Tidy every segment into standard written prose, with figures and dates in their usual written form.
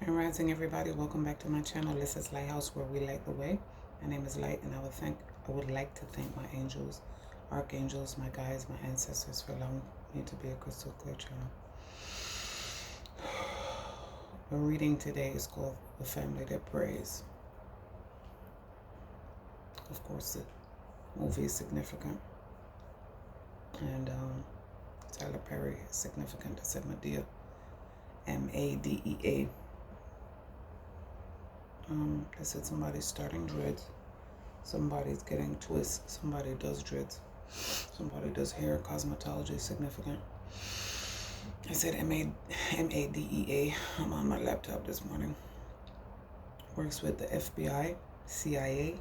And rising, everybody, welcome back to my channel. This is Lighthouse, where we light the way. My name is Light, and I would like to thank my angels, archangels, my guides, my ancestors for allowing me to be a crystal clear channel. The reading today is called The Family That Prays. Of course, the movie is significant, and Tyler Perry is significant. I said Madea, Madea. They said somebody's starting dreads, somebody's getting twists, somebody does dreads, somebody does hair, cosmetology, significant. I said Madea. I'm on my laptop this morning. Works with the FBI, CIA,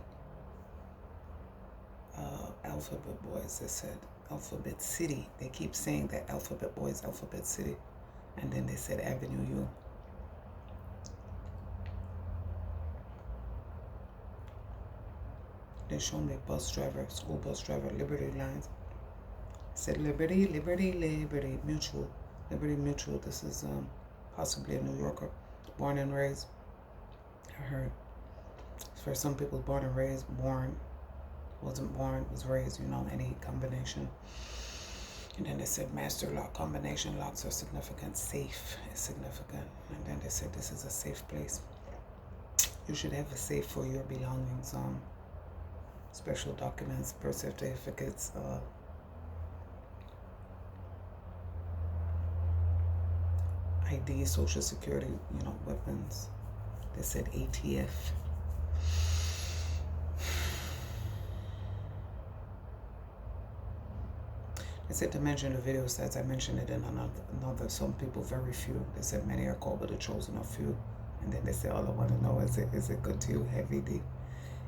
Alphabet Boys. They said Alphabet City. They keep saying that Alphabet Boys, Alphabet City, and then they said Avenue U. They showed me bus driver, school bus driver, Liberty Lines. Said Liberty, Liberty, Liberty Mutual. Liberty Mutual. This is possibly a New Yorker, born and raised. I heard. For some people, born and raised, wasn't born, was raised, any combination. And then they said master lock, combination locks are significant, safe is significant. And then they said this is a safe place. You should have a safe for your belongings, special documents, birth certificates, ID, social security, weapons. They said ATF. They said to mention the video stats. I mentioned it in another. Some people, very few. They said many are called, but the chosen are few. And then they said, all I want to know is it good to you? Heavy D.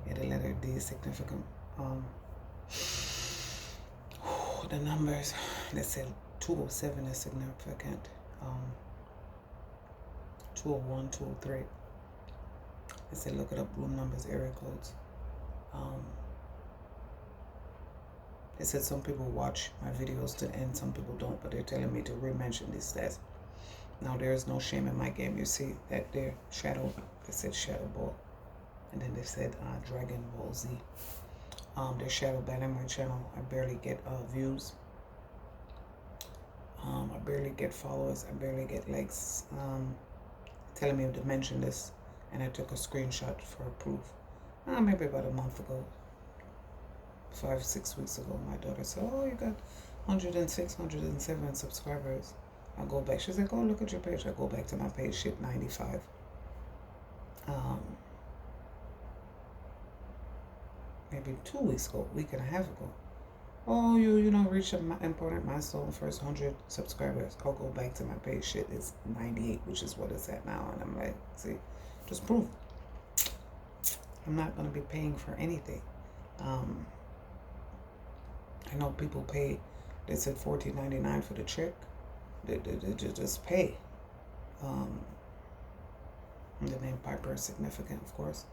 Yeah, the letter D is significant. The numbers. They said 207 is significant. 201, 203. They said look it up, room numbers, area codes. They said some people watch my videos to the end, some people don't, but they're telling me to re-mention these stats. Now, there is no shame in my game. You see that there, Shadow, they said Shadow Ball. And then they said Dragon Ball Z. There's shadow banning my channel. I barely get views. I barely get followers. I barely get likes. Telling me to mention this, and I took a screenshot for proof. Maybe about a month ago, 5-6 weeks ago, my daughter said, "Oh, you got 106, 107 subscribers." I go back. She's like, "Oh, look at your page." I go back to my page. Shit, 95. Maybe 2 weeks ago, week and a half ago. "Oh, you reached an important milestone, first 100 subscribers." I'll go back to my page. Shit, it's 98, which is what it's at now. And I'm like, see, just proof. I'm not going to be paying for anything. I know people pay. They said $14.99 for the check. They just pay. The name Piper is significant, of course,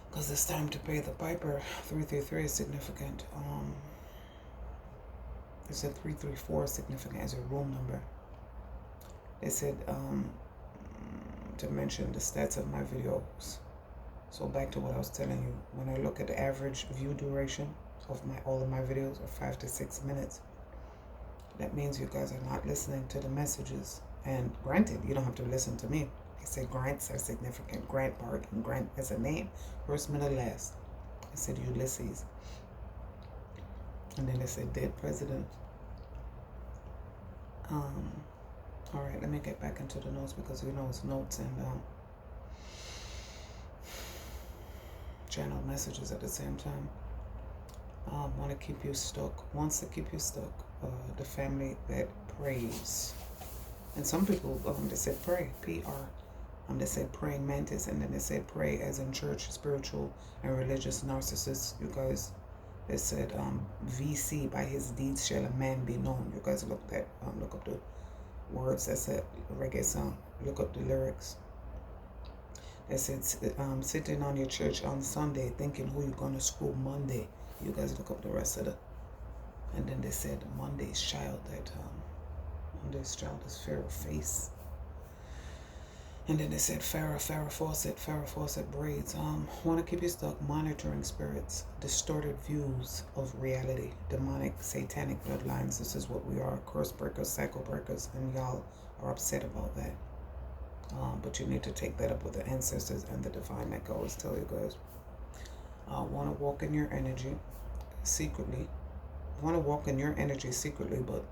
because it's time to pay the Piper. 333 is significant. They said 334 is significant as a room number. They said to mention the stats of my videos. So back to what I was telling you. When I look at the average view duration of all of my videos are 5 to 6 minutes. That means you guys are not listening to the messages. And granted, you don't have to listen to me. They say grants are significant. Grant Park, and Grant as a name, first, middle, last. I said Ulysses. And then they said dead president. All right, let me get back into the notes, because it's notes and channel messages at the same time. Want to keep you stuck. Wants to keep you stuck. The family that prays. And some people, they said pray, P-R. They said praying mantis, and then they said pray as in church, spiritual and religious narcissists. You guys, they said VC, by his deeds shall a man be known. You guys look up the words. That's a reggae song. Look up the lyrics. They said sitting on your church on Sunday thinking who you're going to screw Monday. You guys look up the rest of it. And then they said Monday's child, that Monday's child is Pharaoh's face. And then they said Farrah Fawcett braids. Want to keep you stuck, monitoring spirits, distorted views of reality, demonic, satanic bloodlines. This is what we are, curse breakers, cycle breakers, and y'all are upset about that. But you need to take that up with the ancestors and the divine, like I always tell you guys. Want to walk in your energy secretly. Want to walk in your energy secretly, but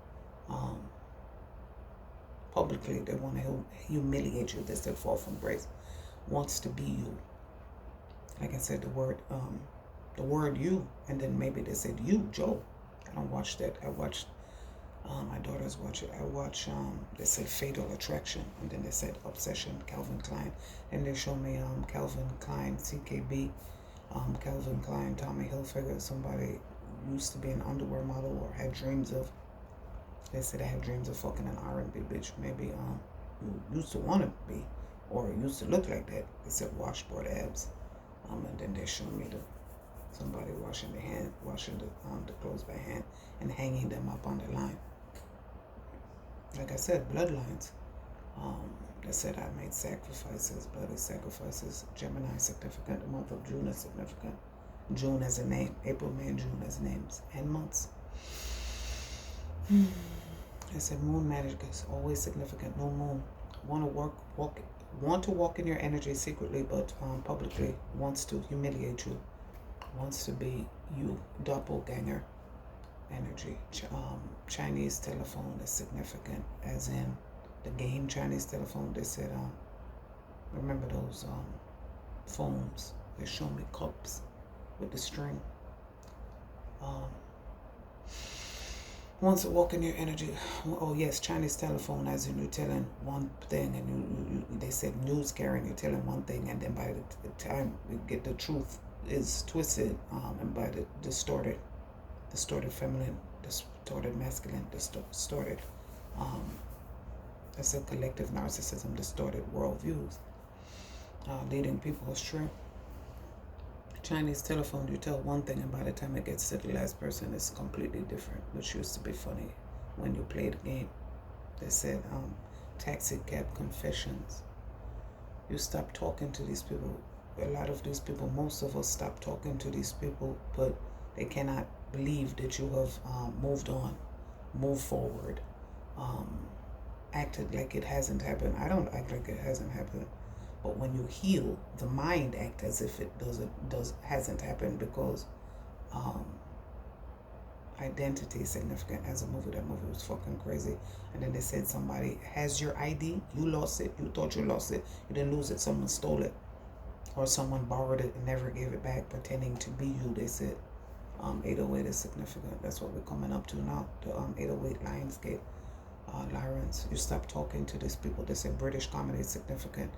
publicly they want to humiliate you. They said fall from grace. Wants to be you. Like I said, the word you, and then maybe they said you, Joe. I don't watch that. I watched, my daughters watch it. I watch, they said Fatal Attraction, and then they said Obsession, Calvin Klein. And they show me Calvin Klein, CKB, Calvin Klein, Tommy Hilfiger. Somebody used to be an underwear model or had dreams of. They said I had dreams of fucking an R&B bitch. Maybe you used to want to be, or used to look like that. They said washboard abs. And then they showed me somebody washing the clothes by hand and hanging them up on the line. Like I said, bloodlines. They said I made sacrifices, bloody sacrifices. Gemini is significant. The month of June is significant. June as a name. April, May, and June as names and months. I said moon magic is always significant. No moon. Want to walk in your energy secretly, but publicly wants to humiliate you. Wants to be you. Doppelganger energy. Chinese telephone is significant, as in the game Chinese telephone. They said, remember those phones? They show me cups with the string. Wants to walk in your energy. Oh yes, Chinese telephone, as in you're telling one thing, and they said news carrying, you're telling one thing, and then by the time you get the truth is twisted, and by the distorted feminine, distorted masculine, distorted, that's a collective narcissism, distorted worldviews, leading people astray. Chinese telephone, you tell one thing, and by the time it gets to the last person, it's completely different, which used to be funny when you played the game. They said, taxi cab confessions. You stop talking to these people. A lot of these people, most of us stop talking to these people, but they cannot believe that you have moved on, moved forward, acted like it hasn't happened. I don't act like it hasn't happened. But when you heal, the mind acts as if it hasn't happened, because identity is significant as a movie. That movie was fucking crazy. And then they said somebody has your ID, you lost it, you thought you lost it, you didn't lose it, someone stole it, or someone borrowed it and never gave it back, pretending to be you. They said 808 is significant. That's what we're coming up to now. The 808 Lionsgate, Lawrence. You stop talking to these people. They said British comedy is significant.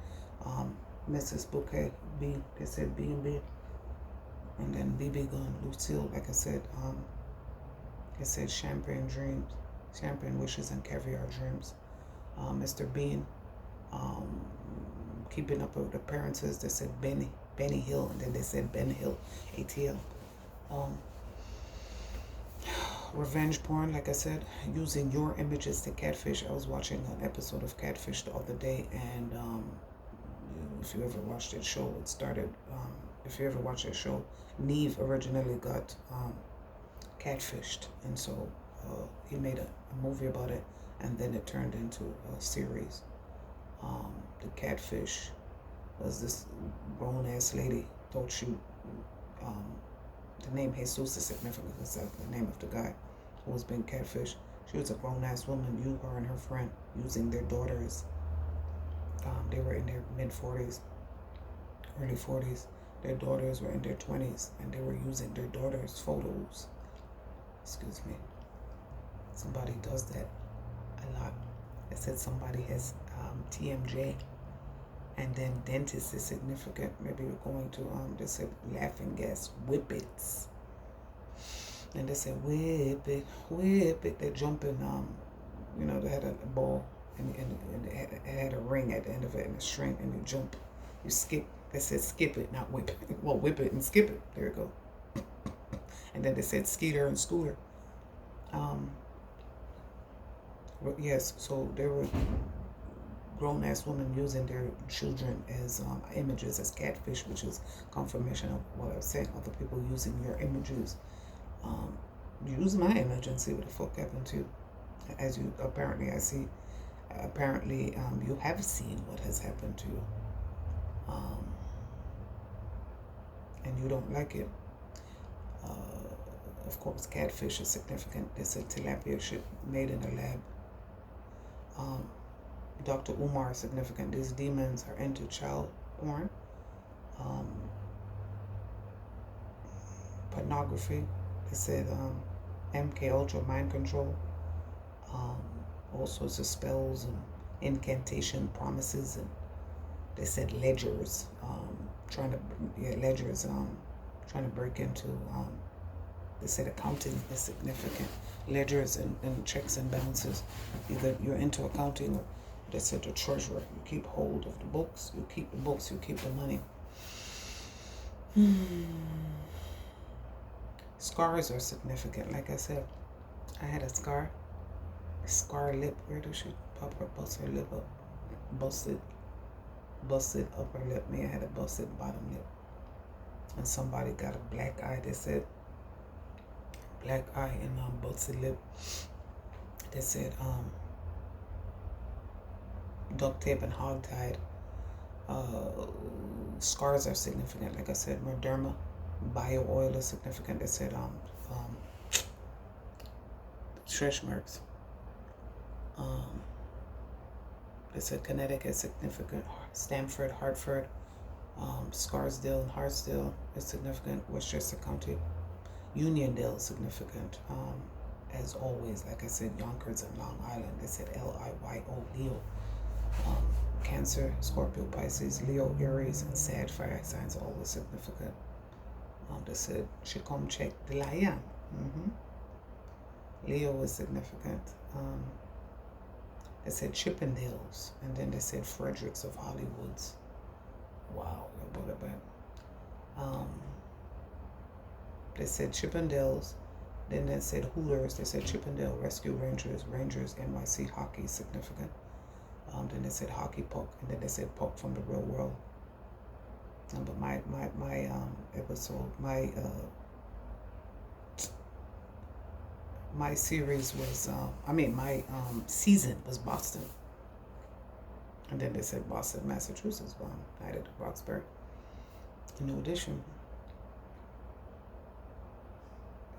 Mrs. Bouquet, B, they said B&B, and then BB Gun, Lucille, like I said, they said champagne dreams, champagne wishes, and caviar dreams. Mr. Bean, keeping up with appearances, they said Benny Hill, and then they said Ben Hill, ATL. Revenge porn, like I said, using your images to catfish. I was watching an episode of Catfish the other day, and if you ever watched that show, it started, if you ever watched that show, Neve originally got catfished, and so he made a movie about it, and then it turned into a series. The catfish was this grown-ass lady, thought she, the name Jesus is significant, it's the name of the guy who was being catfished. She was a grown-ass woman, her and her friend, using their daughters. They were in their mid-40s, early 40s. Their daughters were in their 20s, and they were using their daughters' photos. Excuse me. Somebody does that a lot. They said somebody has TMJ, and then dentist is significant. Maybe you're going to, they said laughing gas, whippets. And they said whip it. They're jumping, they had a ball, and it had a ring at the end of it and a string, and you jump, you skip. They said skip it, not whip it. Well, whip it and skip it. There you go. And then they said skeeter and scooter. Yes, so they were grown-ass women using their children as images, as catfish, which is confirmation of what I was saying. Other people using your images. Use my image and see what the fuck happened to you. As you apparently, I see, apparently you have seen what has happened to you. And you don't like it. Of course, catfish is significant. They said tilapia shit made in a lab. Dr. Umar is significant. These demons are into child porn, pornography. They said MK Ultra, mind control, all sorts of spells and incantation promises, and they said ledgers, trying to break into. They said accounting is significant. Ledgers and checks and balances. Either you're into accounting, or they said the treasurer. You keep hold of the books. You keep the books. You keep the money. Scars are significant. Like I said, I had a scar lip. Where does she pop her, bust her lip up? Busted upper lip. Me, I had a busted bottom lip. And somebody got a black eye. They said black eye and busted lip. They said duct tape and hogtied. Scars are significant. Like I said, Mederma, bio oil is significant. They said stretch marks. They said Connecticut is significant. Stamford, Hartford, Scarsdale and Hartsdale is significant. Westchester County. Uniondale is significant. As always, like I said, Yonkers and Long Island. They said LIYO, Leo. Cancer, Scorpio, Pisces, Leo, Aries, and Sag fire signs are always significant. They said she come check the lion. Leo is significant. They said Chippendales, and then they said Fredericks of Hollywoods. Wow, what about? They said Chippendales, then they said Hooters. They said Chippendale Rescue Rangers, NYC hockey is significant. Then they said hockey puck, and then they said puck from the real world. But my episode, my series was, my season was Boston. And then they said Boston, Massachusetts, Night at the Roxbury. New edition.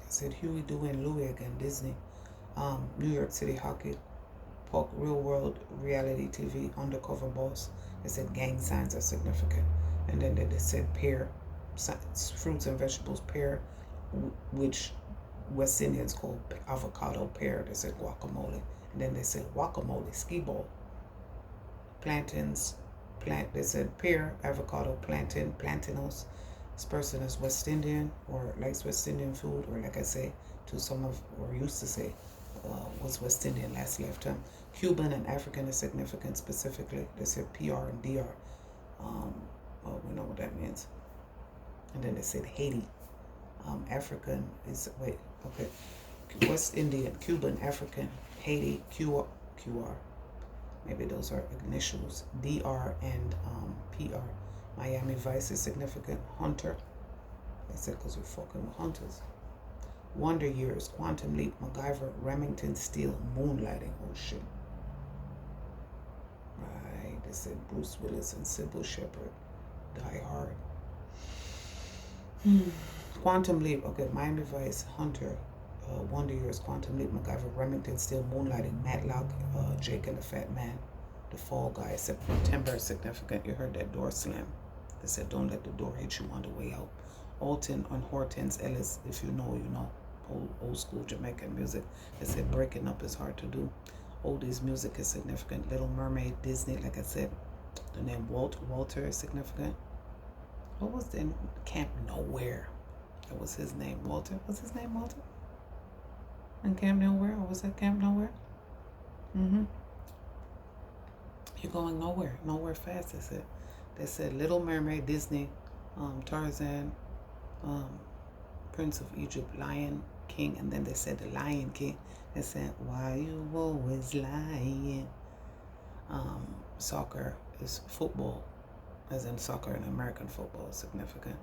I said Huey, Dewey, and Louie again, Disney. New York City hockey. Puck, real world, reality TV, undercover boss. They said gang signs are significant. And then they said pear, fruits and vegetables, pear, which West Indians call avocado, pear. They said guacamole. And then they said guacamole, ski ball. Plantains, they said pear, avocado, plantain, plantanos. This person is West Indian or likes West Indian food, or like I say to some of, or used to say, was West Indian last lifetime. Cuban and African is significant specifically. They said PR and DR. Well, we know what that means. And then they said Haiti. African is, West Indian, Cuban, African, Haiti, QR. Maybe those are initials. DR and PR. Miami Vice is significant. Hunter. They said because we're fucking with hunters. Wonder Years, Quantum Leap, MacGyver, Remington Steele, Moonlighting. Oh shit. Right. They said Bruce Willis and Sybil Shepherd. Die Hard. Quantum Leap. Okay, Miami Vice, Hunter, Wonder Years, Quantum Leap, MacGyver, Remington Steele, Moonlighting, Matlock, Jake and the Fat Man, The Fall Guy. September is significant. You heard that door slam. They said don't let the door hit you on the way out. Alton and Hortense Ellis. If you know, you know. Old school Jamaican music. They said breaking up is hard to do. Oldies music is significant. Little Mermaid, Disney. Like I said, the name Walter is significant. What was the Camp Nowhere? That was his name, Walter. What's his name, Walter? And Camp Nowhere? Or was that Camp Nowhere? You're going nowhere fast. They said Little Mermaid, Disney, Tarzan, Prince of Egypt, Lion King, and then they said the Lion King. They said, why you always lying? soccer is football, as in soccer and American football is significant.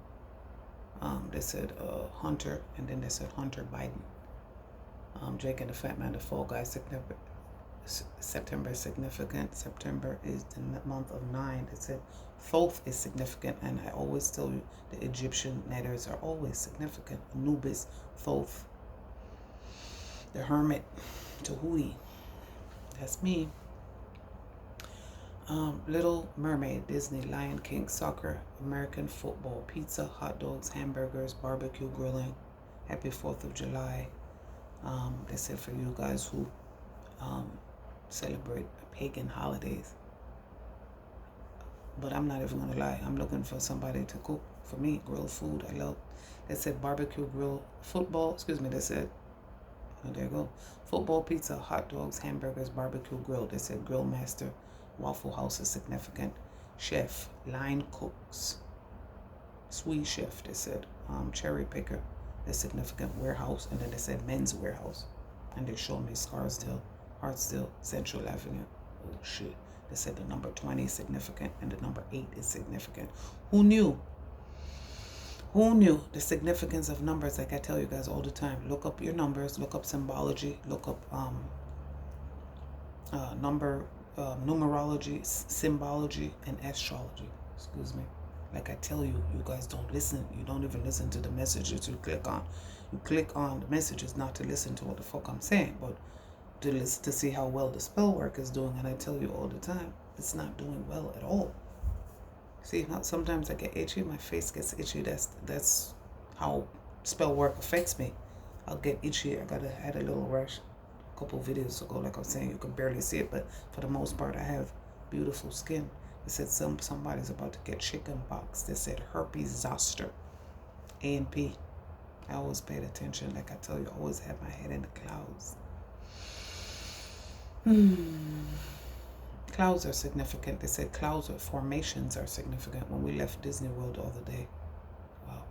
They said Hunter, and then they said Hunter Biden. Jake and the Fat Man, the Fall Guy, September is significant. September is the month of 9. They said Thoth is significant, and I always tell you the Egyptian letters are always significant. Anubis, Thoth, the Hermit, Tahuti. That's me. Little Mermaid, Disney, Lion King, soccer, American football, pizza, hot dogs, hamburgers, barbecue, grilling. Happy 4th of July. They said for you guys who celebrate pagan holidays. But I'm not even going to lie. I'm looking for somebody to cook for me, grill food. I love. They said barbecue, grill, football. Excuse me. They said, oh, there you go. Football, pizza, hot dogs, hamburgers, barbecue, grill. They said grill master. Waffle House is significant. Chef, line cooks, sweet chef. They said cherry picker is significant. Warehouse, and then they said men's warehouse, and they showed me Scarsdale, Hartsdale, Central Avenue. Oh shit! They said the number 20 is significant, and the number 8 is significant. Who knew? Who knew the significance of numbers? Like I tell you guys all the time, look up your numbers, look up symbology, look up numerology, symbology, and astrology. Excuse me. Like I tell you, you guys don't listen. You don't even listen to the messages you click on. You click on the messages not to listen to what the fuck I'm saying, but to listen to see how well the spell work is doing. And I tell you all the time, it's not doing well at all. See, sometimes I get itchy. My face gets itchy. That's how spell work affects me. I'll get itchy. I had a little rash couple videos ago, like I was saying, you can barely see it, but for the most part I have beautiful skin. They said somebody's about to get chicken pox. They said herpes zoster, A&P. I always paid attention. Like I tell you, I always had my head in the clouds. Clouds are significant. They said clouds or formations are significant. When we left Disney World the other day, wow.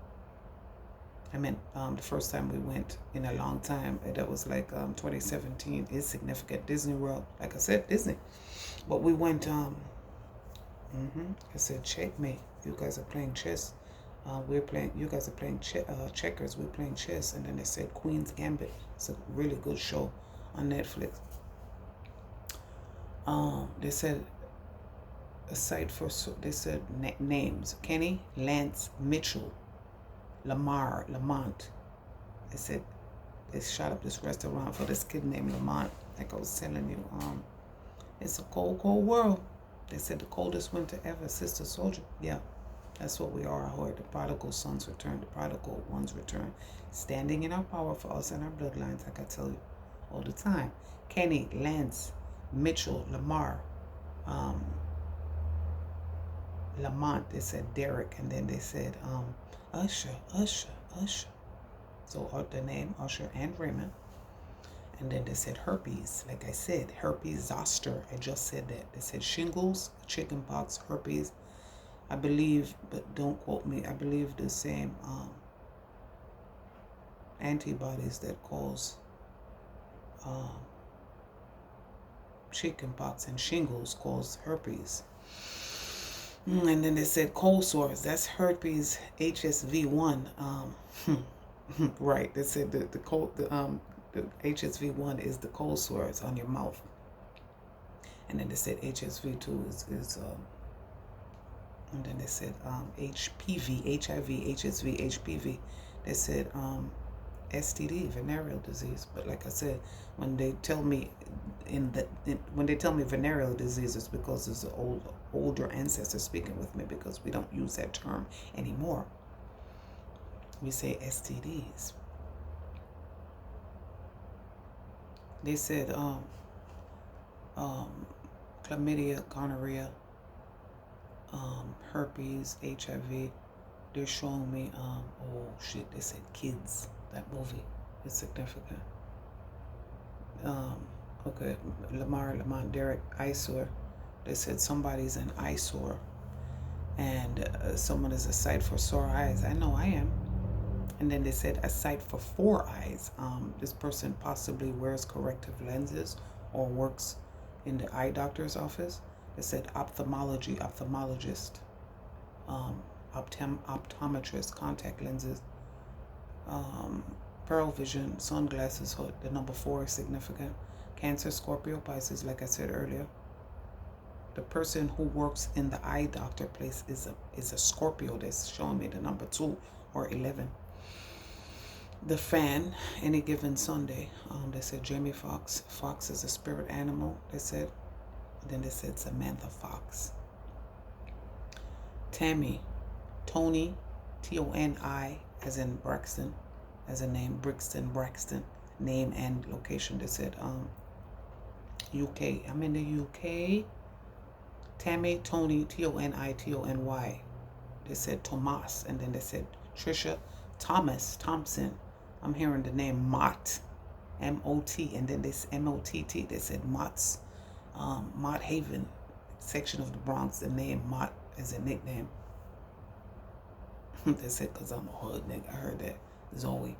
I mean, the first time we went in a long time, that was like 2017, is significant. Disney World, like I said, Disney. But we went, I said, checkmate. You guys are playing chess. You guys are playing checkers. We're playing chess. And then they said Queen's Gambit. It's a really good show on Netflix. They said a site for, they said names. Kenny, Lance, Mitchell, Lamar, Lamont. They said they shot up this restaurant for this kid named Lamont. Like I was telling you, it's a cold, cold world. They said the coldest winter ever, Sister Soldier. Yeah, that's what we are. I heard the prodigal sons return, the prodigal ones return. Standing in our power for us and our bloodlines, like I tell you all the time. Kenny, Lance, Mitchell, Lamar, Lamont. They said Derek, and then they said Usher. So the name Usher and Raymond. And then they said herpes. Like I said, herpes zoster. I just said that. They said shingles, chickenpox, herpes. I believe, but don't quote me, I believe the same antibodies that cause chickenpox and shingles cause herpes. And then they said cold sores. That's herpes HSV1. Right. They said the HSV1 is the cold sores on your mouth. And then they said HSV2 is and then they said HPV, HIV, HSV, HPV. They said STD, venereal disease. But like I said, when they tell me when they tell me venereal disease, it's because it's an older ancestor speaking with me, because we don't use that term anymore. We say STDs. They said chlamydia, gonorrhea, herpes, HIV. They're showing me oh shit, they said kids. That movie is significant. Okay, Lamont, Derek, eyesore. They said somebody's an eyesore, and someone is a sight for sore eyes. I know I am. And then they said a sight for 4 eyes. This person possibly wears corrective lenses or works in the eye doctor's office. They said ophthalmology, ophthalmologist, optometrist, contact lenses, pearl vision, sunglasses hood. The number 4 is significant. Cancer, Scorpio, Pisces, like I said earlier. The person who works in the eye doctor place is a Scorpio. That's showing me the number 2 or 11. The fan, any given Sunday. They said Jamie Foxx. Fox is a spirit animal, they said. Then they said Samantha Fox. Tammy, Tony, Toni, as in Braxton, as a name, Brixton, Braxton, name and location. They said UK. I'm in the UK. Tammy, Tony, Toni, They said Tomas, and then they said Trisha, Thomas, Thompson. I'm hearing the name Mott, M-O-T, and then this M-O-T-T. They said Mott's, Mott Haven, section of the Bronx. The name Mott as a nickname. They said because I'm a hood nigga. I heard that. Zoe,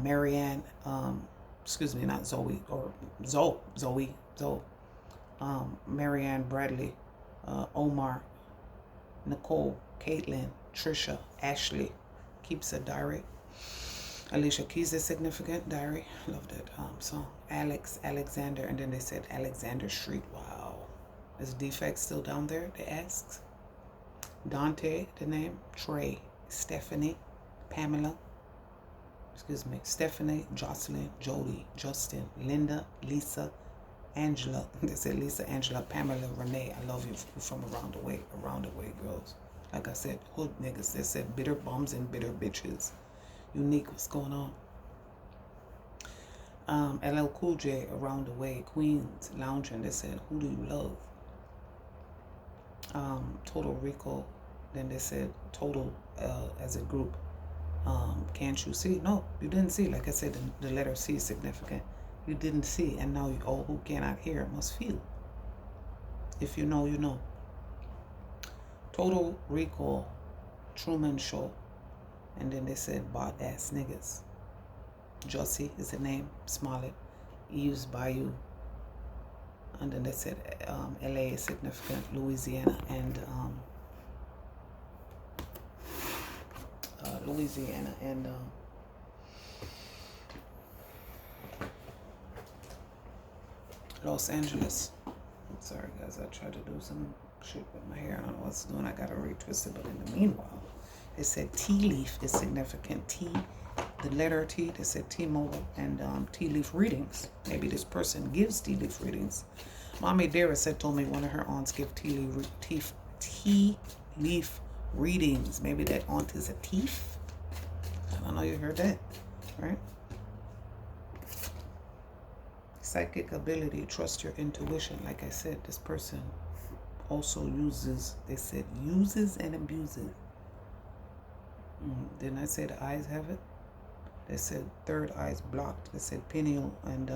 Marianne, excuse me, not Zoe, or Zoe. Marianne Bradley, Omar, Nicole, Caitlin, Trisha, Ashley, keeps a diary. Alicia Keys is significant, diary. Love that song. Alex, Alexander, and then they said Alexander Street. Wow. Is Defect still down there? They asked. Dante, the name. Trey, Stephanie, Pamela, excuse me, Stephanie, Jocelyn, Jody, Justin, Linda, Lisa, Angela. They said Lisa, Angela, Pamela, Renee. I love you from around the way, girls. Like I said, hood niggas. They said bitter bums and bitter bitches. Unique, what's going on? LL Cool J, around the way. Queens, lounging. They said, who do you love? Total Recall. Then they said total as a group. Can't you see? No, you didn't see. Like I said, the letter C is significant. You didn't see, and now you all who cannot hear must feel. If you know, you know. Total Recall, Truman Show, and then they said bot ass niggas. Jussie is the name. Smollett, Eves Bayou, and then they said LA is significant. Louisiana and Los Angeles. I'm sorry guys, I tried to do some shit with my hair. I don't know what's doing. I gotta retwist it, but in the meanwhile, they said tea leaf is significant. T, the letter T, they said T-Mobile and tea leaf readings. Maybe this person gives tea leaf readings. Mommy Dara told me one of her aunts give tea leaf readings. Maybe that aunt is a thief. I don't know, you heard that, right? Psychic ability, trust your intuition. Like I said, this person also uses, they said uses and abuses. Didn't I say the eyes have it? They said third eye's blocked. They said pineal, and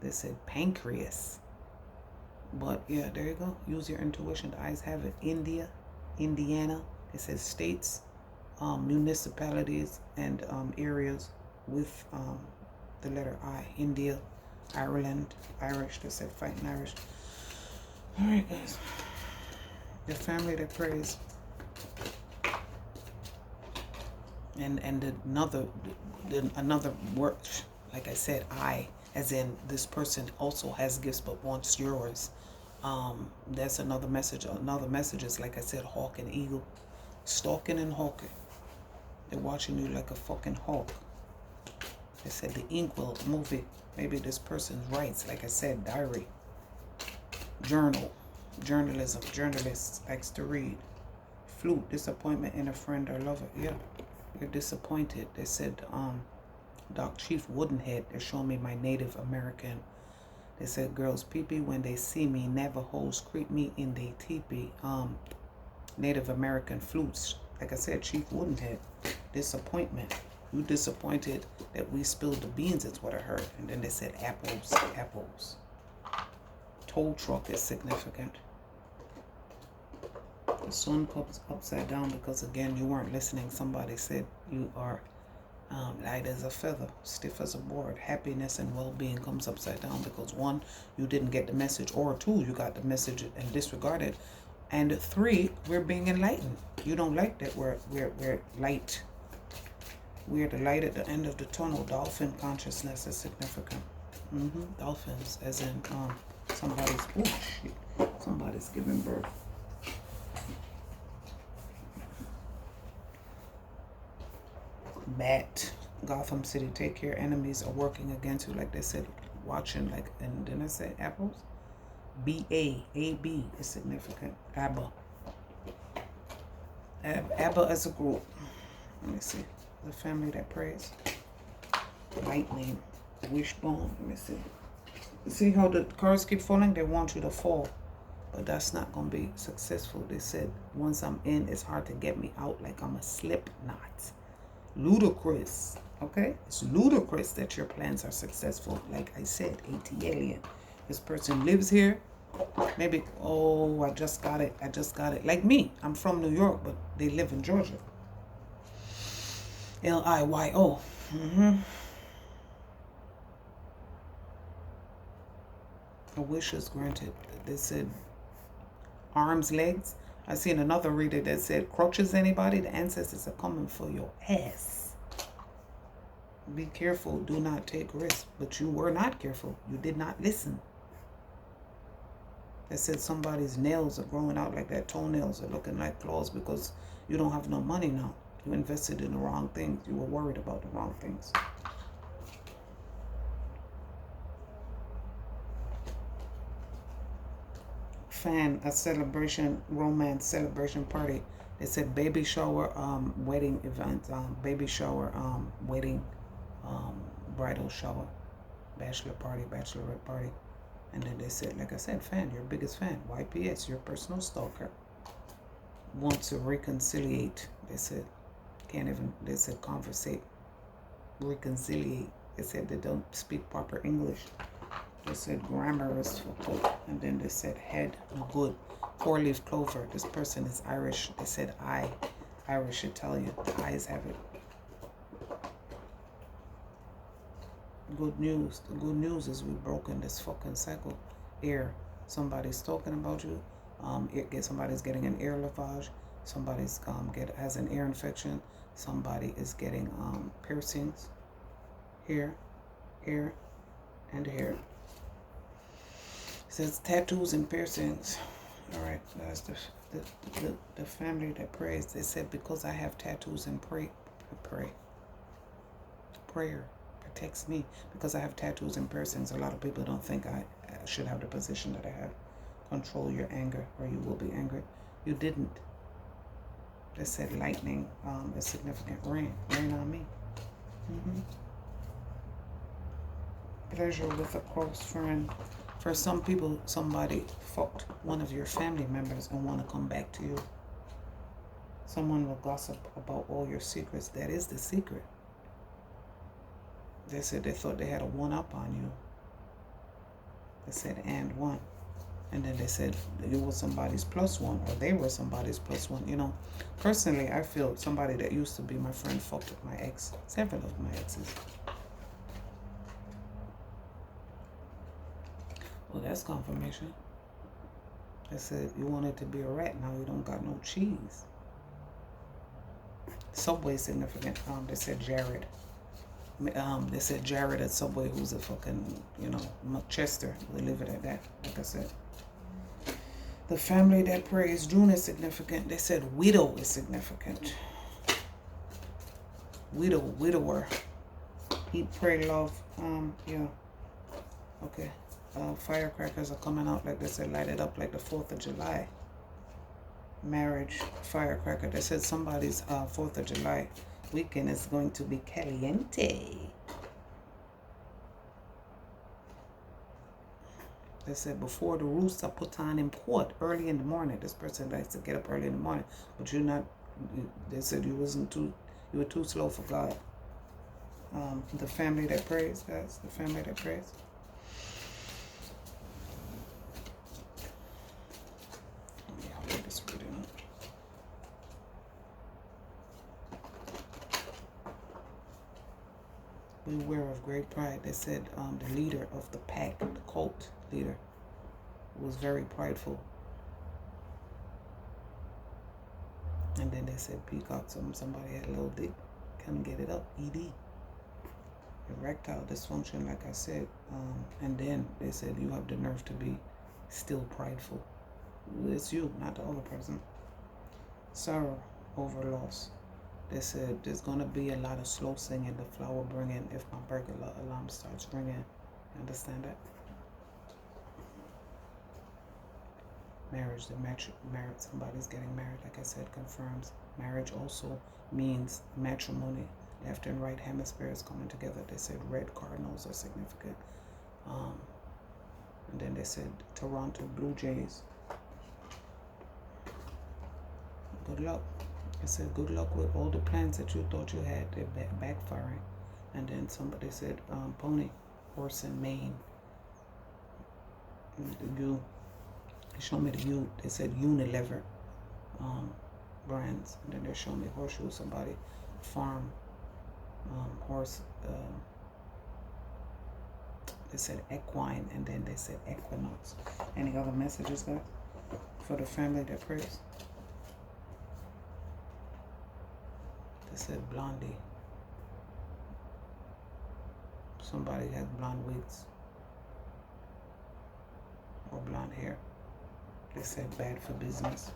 they said pancreas. But yeah, there you go. Use your intuition. The eyes have it. India, Indiana. It says states, municipalities, and areas with the letter I. India, Ireland, Irish. They said fighting Irish. All right, guys. The family that prays. And another word, like I said, I, as in this person also has gifts but wants yours. That's another message. Another message is, like I said, hawk and eagle, stalking and hawking. They're watching you like a fucking hawk. They said the Inkwell movie. Maybe this person writes, like I said, diary, journal, journalism. Journalist likes to read. Flute, disappointment in a friend or lover. Yeah, you're disappointed. They said, Doc Chief Woodenhead. They're showing me my Native American. They said, girls pee-pee when they see me. Navajos creep me in they teepee. Native American flutes. Like I said, Chief Woodenhead. Disappointment. You disappointed that we spilled the beans, is what I heard. And then they said apples, apples. Tow truck is significant. The sun comes upside down because, again, you weren't listening. Somebody said you are Light as a feather, stiff as a board. Happiness and well-being comes upside down because 1, you didn't get the message, or 2, you got the message and disregarded, and 3, we're being enlightened. You don't like that we're light. We're the light at the end of the tunnel. Dolphin consciousness is significant. Dolphins, as in somebody's giving birth. Bat, Gotham City, take care. Enemies are working against you, like they said, watching, like, and then I said apples. B-A-A-B is significant. Abba. Abba as a group. Let me see. The family that prays. Lightning. Wishbone. Let me see. You see how the cards keep falling? They want you to fall. But that's not going to be successful. They said, once I'm in, it's hard to get me out, like I'm a slip knot. Ludicrous. Okay? It's ludicrous that your plans are successful. Like I said, AT alien. This person lives here. Maybe, oh, I just got it. Like me. I'm from New York, but they live in Georgia. L-I-Y-O. A wish is granted. They said arms, legs. I seen another reader that said crutches. Anybody? The ancestors are coming for your ass. Be careful. Do not take risks. But you were not careful. You did not listen. They said somebody's nails are growing out like that. Toenails are looking like claws because you don't have no money now. You invested in the wrong things. You were worried about the wrong things. Fan, a celebration, romance celebration party. They said baby shower, wedding event, baby shower, wedding, bridal shower, bachelor party, bachelorette party. And then they said, like I said, fan, your biggest fan. YPS, your personal stalker. Wants to reconciliate. They said, can't even, they said conversate. Reconciliate. They said they don't speak proper English. They said grammar is fucked up. And then they said head, good. 4-leaf clover. This person is Irish. They said eye, Irish Italian. The eyes have it. Good news. The good news is we've broken this fucking cycle. Ear. Somebody's talking about you. Somebody's getting an ear lavage. Somebody's has an ear infection. Somebody is getting piercings. Here, here, and here. It says tattoos and piercings. All right, that's the family that prays. They said because I have tattoos and prayer protects me. Because I have tattoos and piercings, a lot of people don't think I should have the position that I have. Control your anger, or you will be angry. You didn't. They said lightning is significant. Rain on me. Pleasure with a close friend. For some people, somebody fucked one of your family members and want to come back to you. Someone will gossip about all your secrets. That is the secret. They said they thought they had a one-up on you. They said, and one. And then they said you were somebody's +1, or they were somebody's +1. You know, personally, I feel somebody that used to be my friend fucked with my ex. Several of my exes. Well, that's confirmation. They said you wanted to be a rat. Now you don't got no cheese. Subway significant. They said Jared. They said Jared at Subway, who's a fucking, Chester. We leave it at that, like I said. The family that prays. June is significant. They said widow is significant. Widower. Eat, pray, love. Yeah. Okay. Firecrackers are coming out, like they said, light it up like the 4th of July. Marriage, firecracker. They said somebody's 4th of July weekend is going to be caliente. They said before the rooster put on in port early in the morning. This person likes to get up early in the morning, but you're not. They said you were too slow for God. The family that prays, guys. The family that prays. beware of great pride. They said the leader of the pack, the cult leader, was very prideful. And then they said peacock, somebody had a little dick, couldn't get it up, ED. Erectile dysfunction, like I said. And then they said you have the nerve to be still prideful. It's you, not the other person. Sorrow over loss. They said there's going to be a lot of slow singing, the flower bringing, if my burglar alarm starts ringing. You understand that? Marriage, marriage, somebody's getting married, like I said, confirms. Marriage also means matrimony. Left and right hemispheres coming together. They said red cardinals are significant. And then they said Toronto Blue Jays. Good luck. I said good luck with all the plans that you thought you had. They're backfiring. And then somebody said pony, horse and mane. The U. They showed me the U. They said Unilever brands. And then they showed me horseshoe. Somebody farm horse. They said equine, and then they said equinox. Any other messages, guys, for the family that prays? They said blondie. Somebody has blonde wigs or blonde hair. They said bad for business.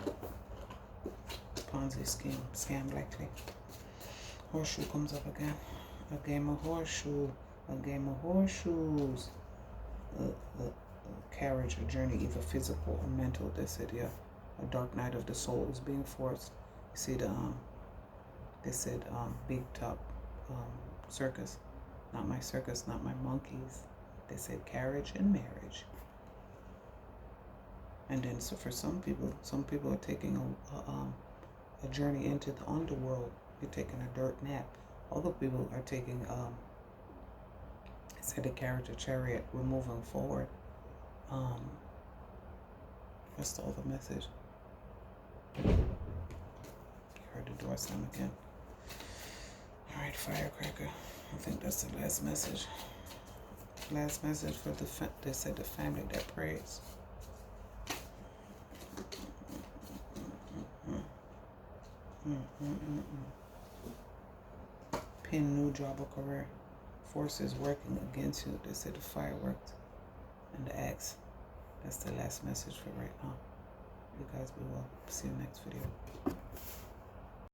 Ponzi scheme, scam likely. Horseshoe comes up again. A game of horseshoe. A game of horseshoes. A carriage, a journey, either physical or mental. They said, yeah, a dark night of the soul is being forced. You see the they said big top circus. Not my circus, not my monkeys. They said carriage and marriage. And then so for some people are taking a journey into the underworld. You're taking a dirt nap. Other people are taking said a carriage, a chariot. We're moving forward. What's the other message? You heard the door slam again. All right, firecracker. I think that's the last message. Last message for they said the family that prays. Pin new job or career. Forces working against you. They said the fireworks and the axe. That's the last message for right now. You guys be well. See you next video.